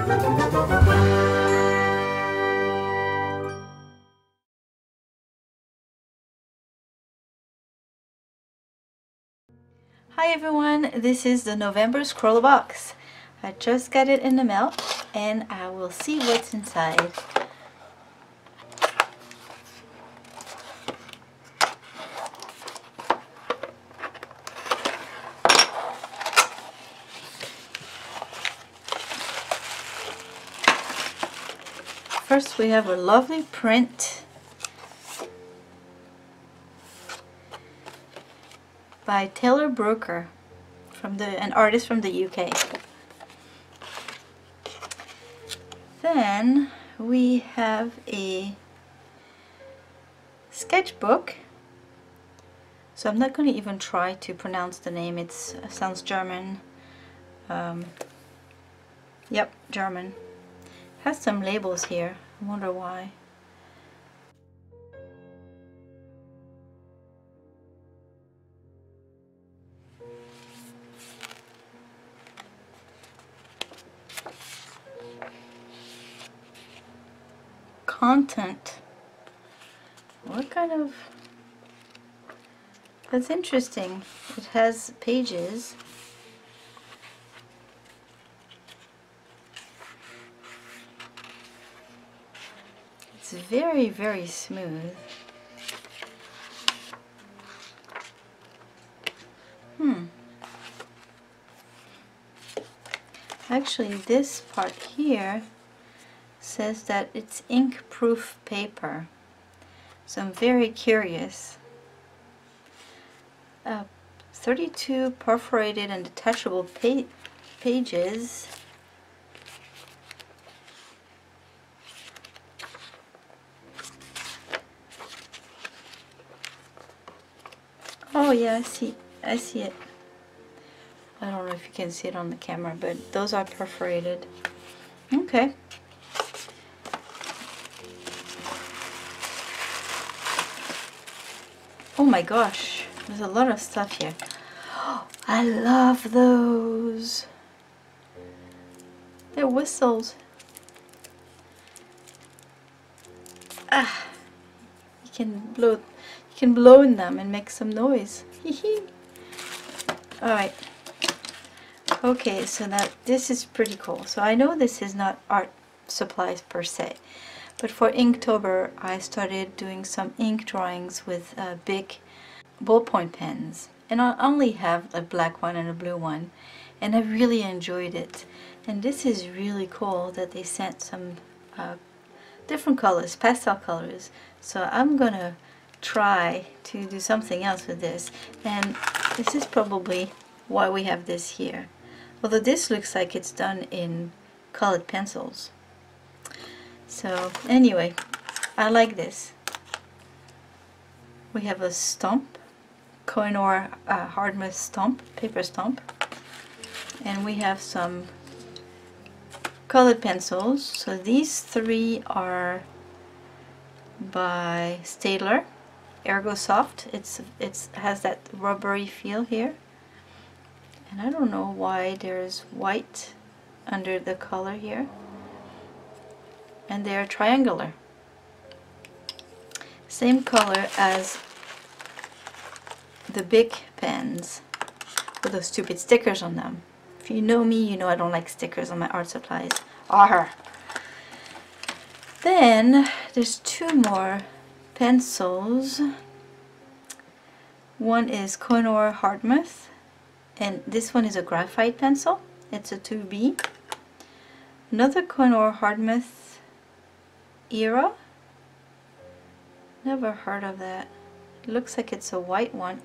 Hi everyone, this is the November Scrawlrbox. I just got it in the mail and I will see what's inside. First we have a lovely print by Taylor Broker, an artist from the UK. Then we have a sketchbook. So I'm not going to even try to pronounce the name. It sounds German. Yep, German. Has some labels here. I wonder why. Content. What kind of... That's interesting. It has pages. It's very, very smooth. Actually, this part here says that it's ink-proof paper. So I'm very curious. 32 perforated and detachable pages. Oh yeah, I see it. I don't know if you can see it on the camera, but those are perforated. Okay. Oh my gosh, there's a lot of stuff here. Oh, I love those. They're whistles. Ah, you can blow in them and make some noise. All right. Okay, so now this is pretty cool. So I know this is not art supplies per se, but for Inktober I started doing some ink drawings with Bic ballpoint pens, and I only have a black one and a blue one, and I really enjoyed it. And this is really cool that they sent some different colors, pastel colors. So I'm gonna try to do something else with this, and this is probably why we have this here. Although this looks like it's done in colored pencils. So anyway, I like this. We have a stump, Koh-I-Noer hardness stump, paper stump. And we have some colored pencils. So these three are by Staedtler Ergasoft. It has that rubbery feel here. And I don't know why there's white under the color here. And they're triangular. Same color as the Bic pens with those stupid stickers on them. If you know me, you know I don't like stickers on my art supplies. Arr! Then there's two more pencils. One is Koh-I-Noer Hardmouth, and this one is a graphite pencil. It's a 2B. Another Koh-I-Noer Hardmouth Era. Never heard of that. It looks like it's a white one,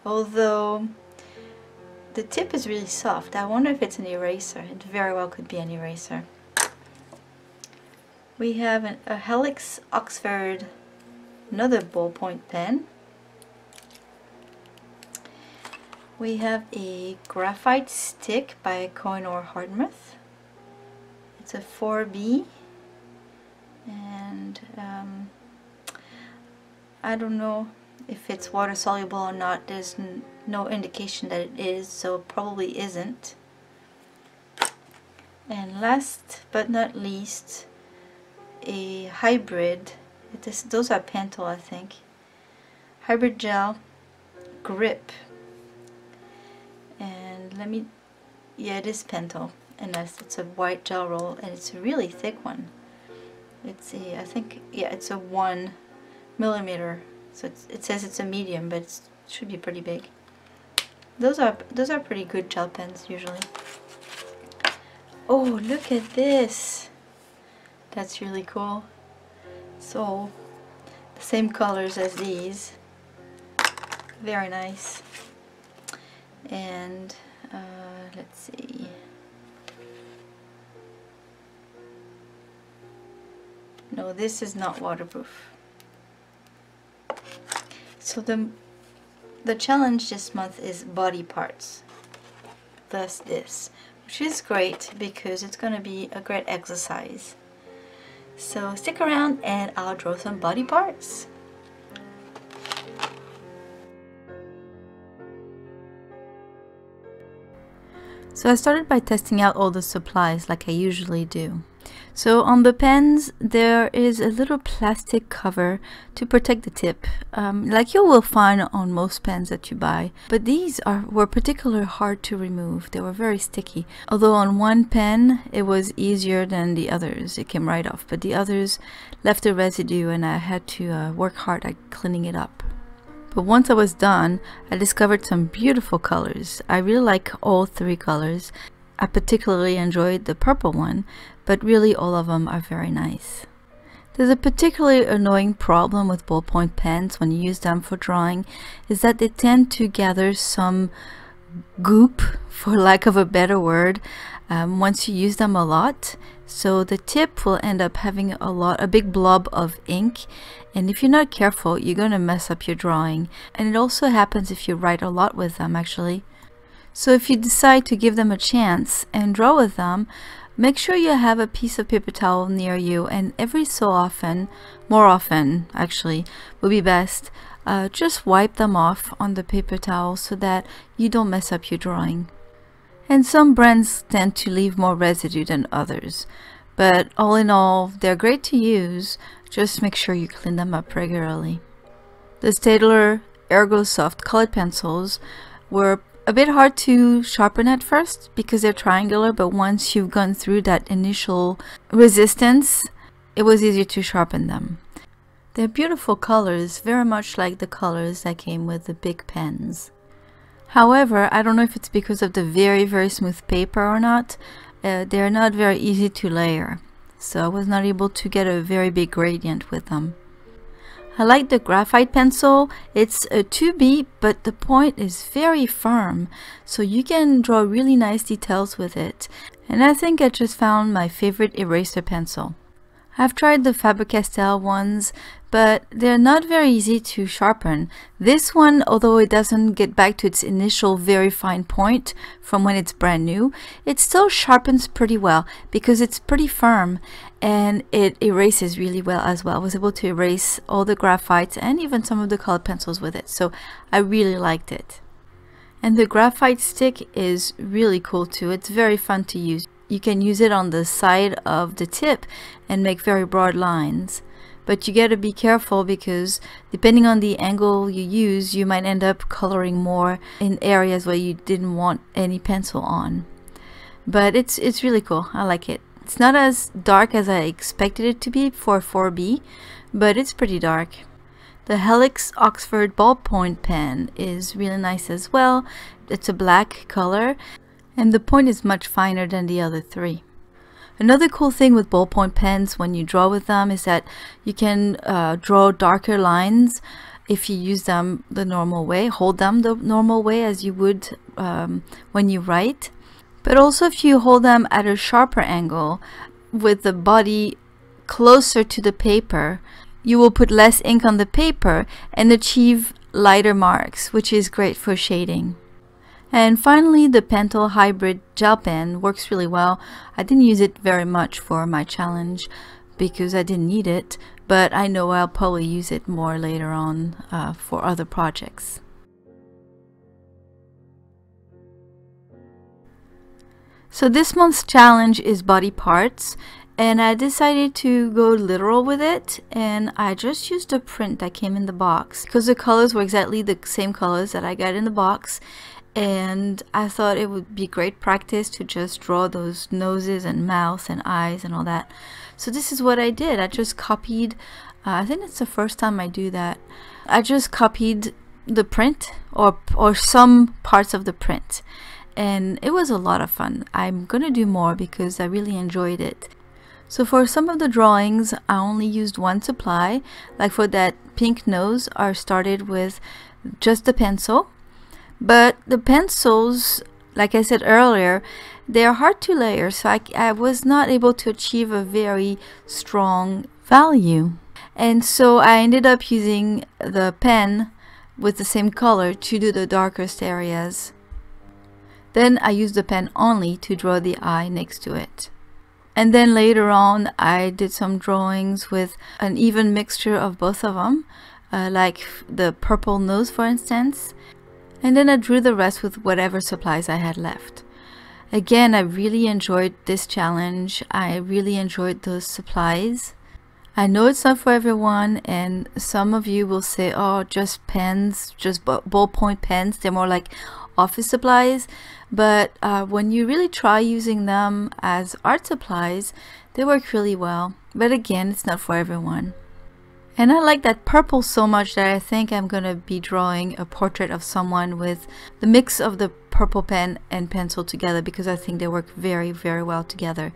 although the tip is really soft. I wonder if it's an eraser. It very well could be an eraser. We have a Helix Oxford, another ballpoint pen. We have a graphite stick by Koh-I-Noer Hardmouth. It's a 4B, and I don't know if it's water soluble or not. There's no indication that it is, so it probably isn't. And last but not least, a hybrid. Those are Pentel, I think. Hybrid gel grip. And let me, yeah, it is Pentel, and it's a white gel roll, and it's a really thick one. It's a, I think, yeah, it's a 1 millimeter. So it says it's a medium, but it should be pretty big. Those are pretty good gel pens usually. Oh, look at this. That's really cool. So the same colors as these. Very nice. And let's see. No, this is not waterproof. So the challenge this month is body parts. Thus this, which is great because it's going to be a great exercise. So stick around and I'll draw some body parts. So I started by testing out all the supplies like I usually do. So on the pens there is a little plastic cover to protect the tip, like you will find on most pens that you buy. But these were particularly hard to remove. They were very sticky. Although on one pen it was easier than the others. It came right off. But the others left a residue and I had to work hard at cleaning it up. But once I was done, I discovered some beautiful colors. I really like all 3 colors. I particularly enjoyed the purple one, but really all of them are very nice. There's a particularly annoying problem with ballpoint pens when you use them for drawing, is that they tend to gather some goop, for lack of a better word, once you use them a lot. So the tip will end up having a big blob of ink, and if you're not careful you're going to mess up your drawing. And it also happens if you write a lot with them actually. So if you decide to give them a chance and draw with them, make sure you have a piece of paper towel near you, and every so often, more often actually would be best, just wipe them off on the paper towel so that you don't mess up your drawing. And some brands tend to leave more residue than others, but all in all they're great to use. Just make sure you clean them up regularly. The Staedtler Ergasoft colored pencils were a bit hard to sharpen at first because they're triangular, but once you've gone through that initial resistance, it was easier to sharpen them. They're beautiful colors, very much like the colors that came with the Bic pens. However, I don't know if it's because of the very smooth paper or not, they're not very easy to layer, so I was not able to get a very big gradient with them. I like the graphite pencil. It's a 2B, but the point is very firm, so you can draw really nice details with it. And I think I just found my favorite eraser pencil. I've tried the Faber-Castell ones, but they're not very easy to sharpen. This one, although it doesn't get back to its initial very fine point from when it's brand new, it still sharpens pretty well because it's pretty firm and it erases really well as well. I was able to erase all the graphites and even some of the colored pencils with it, so I really liked it. And the graphite stick is really cool too. It's very fun to use. You can use it on the side of the tip and make very broad lines. But you gotta be careful because depending on the angle you use, you might end up coloring more in areas where you didn't want any pencil on. But it's really cool. I like it. It's not as dark as I expected it to be for 4B, but it's pretty dark. The Helix Oxford ballpoint pen is really nice as well. It's a black color, and the point is much finer than the other 3. Another cool thing with ballpoint pens when you draw with them is that you can draw darker lines if you use them the normal way, hold them the normal way as you would when you write. But also if you hold them at a sharper angle with the body closer to the paper, you will put less ink on the paper and achieve lighter marks, which is great for shading. And finally, the Pentel Hybrid gel pen works really well. I didn't use it very much for my challenge because I didn't need it, but I know I'll probably use it more later on for other projects. So this month's challenge is body parts, and I decided to go literal with it, and I just used a print that came in the box because the colors were exactly the same colors that I got in the box, and I thought it would be great practice to just draw those noses and mouths and eyes and all that. So this is what I did. I just copied, I think it's the first time I do that. I just copied the print or some parts of the print, and it was a lot of fun. I'm gonna do more because I really enjoyed it. So for some of the drawings, I only used one supply. Like for that pink nose, I started with just the pencil. But the pencils, like I said earlier, they are hard to layer, so I was not able to achieve a very strong value. And so I ended up using the pen with the same color to do the darkest areas. Then I used the pen only to draw the eye next to it. And then later on I did some drawings with an even mixture of both of them, like the purple nose for instance. And then I drew the rest with whatever supplies I had left. Again, I really enjoyed this challenge. I really enjoyed those supplies. I know it's not for everyone, and some of you will say, oh, just pens, just ballpoint pens, they're more like office supplies. But when you really try using them as art supplies, they work really well. But again, it's not for everyone. And I like that purple so much that I think I'm gonna be drawing a portrait of someone with the mix of the purple pen and pencil together, because I think they work very, very well together.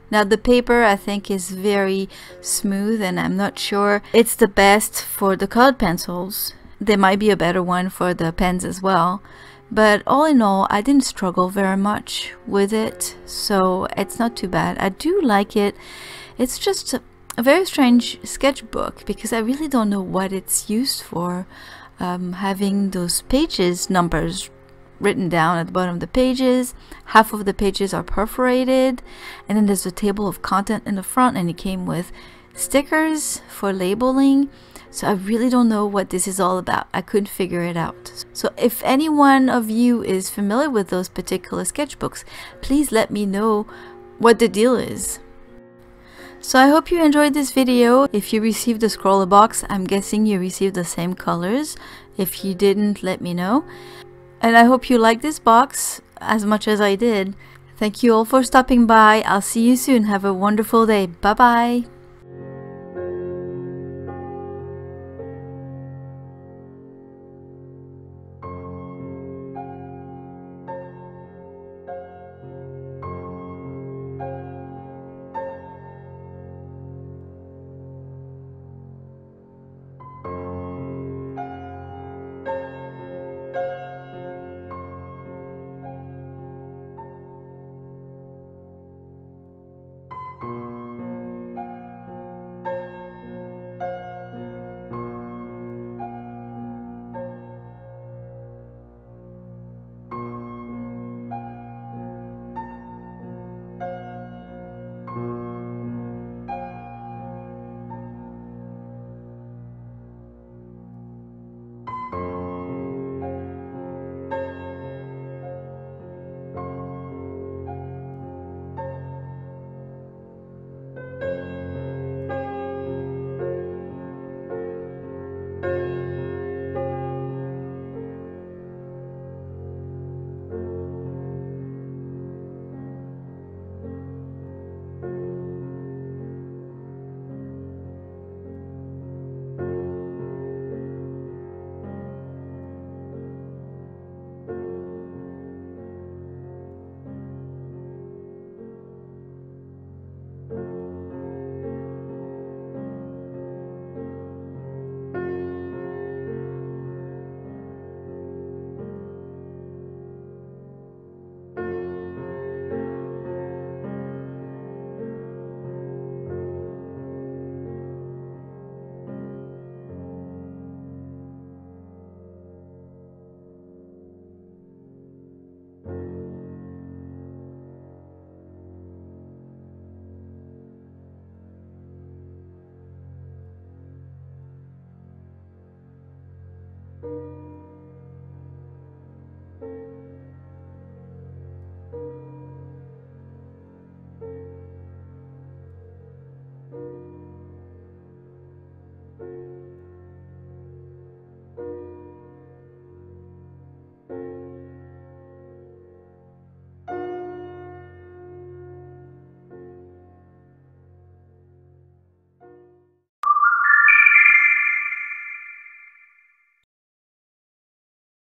Now the paper I think is very smooth, and I'm not sure it's the best for the colored pencils. There might be a better one for the pens as well. But all in all, I didn't struggle very much with it, so it's not too bad. I do like it. It's just a very strange sketchbook because I really don't know what it's used for. Having those pages numbers written down at the bottom of the pages, half of the pages are perforated, and then there's a table of content in the front, and it came with stickers for labeling. So I really don't know what this is all about. I couldn't figure it out. So if any one of you is familiar with those particular sketchbooks, please let me know what the deal is. So I hope you enjoyed this video. If you received the Scrawlrbox, I'm guessing you received the same colors. If you didn't, let me know. And I hope you liked this box as much as I did. Thank you all for stopping by. I'll see you soon. Have a wonderful day. Bye bye.